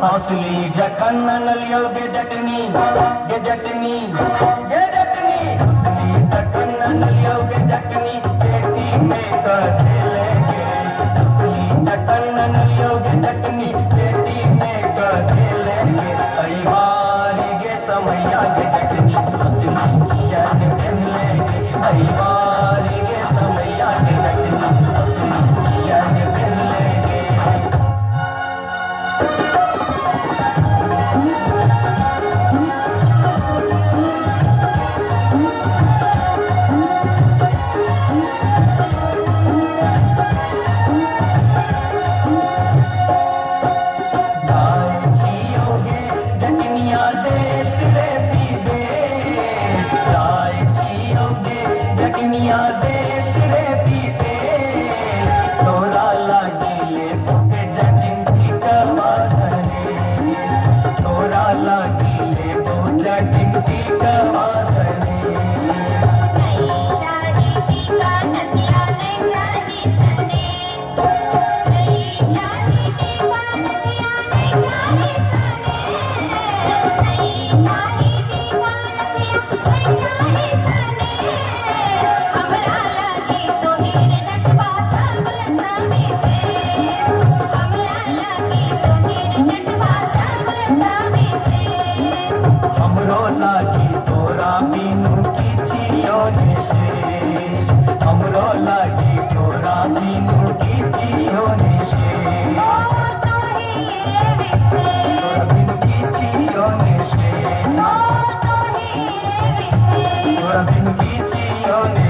हौसली जखन नलियो गे जटनी गे जटनी गे जटनी हौसली जखन नलियो गे जटनी बेटी में कथेलेगे हौसली जखन नलियो गे जटनी बेटी में कथेलेगे कई बार गे समैया गे जटनी हौसली जग पहलेगे कई बार गे समैया गे जटनी हौसली जग पहलेगे देश रे विदेश तोरा लागिले भूखे जटिन कवासने तोरा लागिले भूखे जटिन कवासने शादी की नदिया ने जानी सने शादी की नदिया ने जानी सने शादी की नदिया ने जानी सने हमरा लगी तो हीर नटवा सब समी से हमरा लगी तो हीर नटवा सब समी से हमरो लागी तोरा बिनु किछियो ने शेष हमरो लागी तोरा बिनु किछियो ने शेष तोरा बिनु किछियो ने शेष तोरा बिनु किछियो ने